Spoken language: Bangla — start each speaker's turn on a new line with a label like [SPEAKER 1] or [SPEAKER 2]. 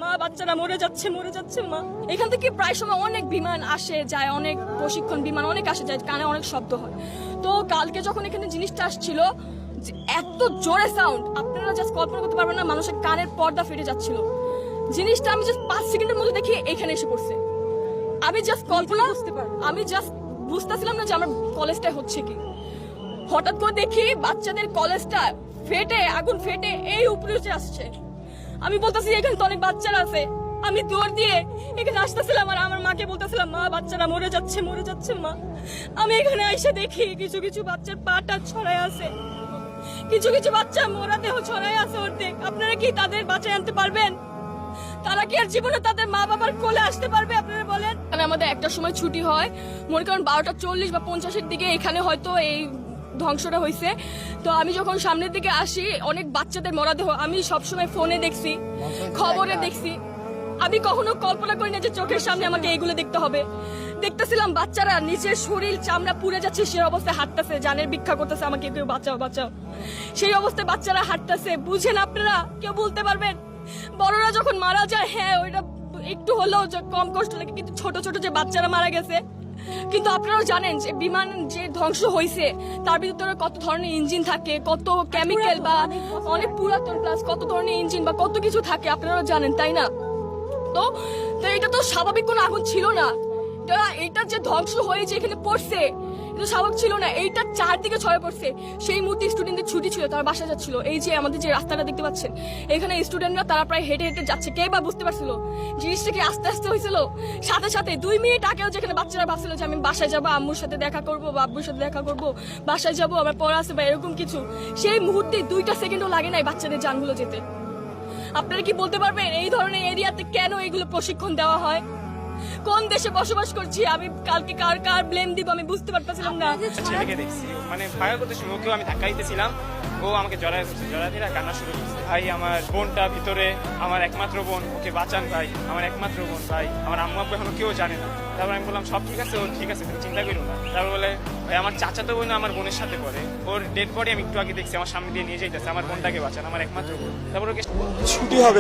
[SPEAKER 1] মা বাচ্চারা মরে যাচ্ছে মা। এখান থেকে প্রায় সময় অনেক বিমান আসে যায়, অনেক প্রশিক্ষণ বিমান অনেক আসে যায়, কানে অনেক শব্দ হয়। তো কালকে যখন এখানে জিনিসটা আসছিল, এত জোরে সাউন্ড, আপনারা জাস্ট কল্পনা করতে পারবেন না, মানুষের কানের পর্দা ফেটে যাচ্ছিল। জিনিসটা আমি জাস্ট 5 সেকেন্ডের মধ্যে দেখি এখানে এসে পড়ছে। আমি জাস্ট বুঝতেছিলাম না যে আমার কলেজটা হচ্ছে কি। হঠাৎ করে দেখি বাচ্চাদের কলেজটা ফেটে, আগুন ফেটে এই উপরে উঠে আসছে। আমি বলতেছি এখানে তো অনেক বাচ্চারা আছে, আমি দৌড় দিয়ে এখানে আসতেছিলাম আর আমার মাকে বলতেছিলাম, মা বাচ্চারা মরে যাচ্ছে মা। আমি এখানে এসে দেখি কিছু কিছু বাচ্চার পাটা ছড়ায় আছে, কিছু কিছু বাচ্চা মোরা দেহ ছড়ায় আছে অর্ধেক। আপনারা কি তাদের বাঁচায় আনতে পারবেন? তারা কি আর জীবনে তাদের মা বাবার কোলে আসতে পারবে? আপনারা বলেন। আমাদের একটা সময় ছুটি হয়, মনে করেন 12:40 বা 50-এর দিকে এখানে হয়তো এই ধ্বংসটা হয়েছে। তো আমি যখন সামনের দিকে আসি, অনেক বাচ্চাদের মরদেহ আমি সবসময় ফোনে দেখছি, খবরে দেখছি। আমি কখনো কল্পনা করি না যে চোখের সামনে আমাকে এইগুলো দেখতে হবে। দেখতেছিলাম বাচ্চারা নিজের শরীর চামড়া পুড়ে যাচ্ছে, সেই অবস্থায় হাঁটতেছে, জানের ভিক্ষা করতেছে, আমাকে কেউ বাঁচাও। সেই অবস্থায় বাচ্চারা হাঁটতেছে। বুঝেন আপনারা? কেউ বলতে পারবেন? বড়রা যখন মারা যায়, হ্যাঁ ওইটা একটু হলেও কম কষ্ট লাগে, কিন্তু ছোট ছোট যে বাচ্চারা মারা গেছে। কিন্তু আপনারাও জানেন যে বিমান যে ধ্বংস হয়েছে তার ভিতরে কত ধরনের ইঞ্জিন থাকে, কত কেমিক্যাল বা অনেক পুরাতন, প্লাস কত ধরনের ইঞ্জিন বা কত কিছু থাকে, আপনারাও জানেন, তাই না? তো এটা তো স্বাভাবিক কোনো আগুন ছিল না। এটা যে ধ্বংস হয়েছে এখানে পড়ছে, এটা স্বাভাবিক ছিল না। এইটা চারদিকে ছড়ে পড়ছে। সেই মুহূর্তে স্টুডেন্টদের ছুটি ছিল, তারা বাসা যাচ্ছিল। এই যে আমাদের যে রাস্তাটা দেখতে পাচ্ছেন, এখানে স্টুডেন্টরা তারা প্রায় হেঁটে হেঁটে যাচ্ছে। কে বা বুঝতে পারছিল জিনিসটা কি আস্তে আস্তে হয়েছিল? সাথে 2 মিনিট আগেও যেখানে বাচ্চারা ভাবছিল যে আমি বাসায় যাবো, আম্মুর সাথে দেখা করবো বা আব্বুর সাথে দেখা করবো, বাসায় যাবো, আমার পড়া আছে বা এরকম কিছু, সেই মুহূর্তে 2টা সেকেন্ডও লাগে নাই বাচ্চাদের জানগুলো যেতে। আপনারা কি বলতে পারবেন এই ধরনের এরিয়াতে কেন এগুলো প্রশিক্ষণ দেওয়া হয়? কোন দেশে বসবাস করছি? আমি কালকে কার ব্লেম দিব আমি বুঝতে পারতেছিলাম না।
[SPEAKER 2] ছেলেকে দেখছি মানে ফায়ার করতে শুরু, ওকেও আমি ধাক্কা দিতেছিলাম, ও আমাকে জড়ায় দিয়ে কান্না শুরু করছে। ভাই আমার বোনটা ভিতরে, আমার একমাত্র বোন, ওকে বাঁচান ভাই, আমার একমাত্র বোন ভাই, আমার আম্মু আব্বু এখনো কেউ জানে না। তারপর আমি বললাম সব ঠিক আছে, ও ঠিক আছে, তুমি চিন্তা করো না। তারপর বলে ভাই আমার চাচাতো বোন আমার বোনের সাথে পড়ে, ওর ডেড বডি আমি একটু আগে দেখছি, আমার সামনে দিয়ে নিয়ে যাইতেছে, আমার বোনটাকে বাঁচান, আমার একমাত্র বোন। তারপর ওকে
[SPEAKER 3] ছুটি হবে।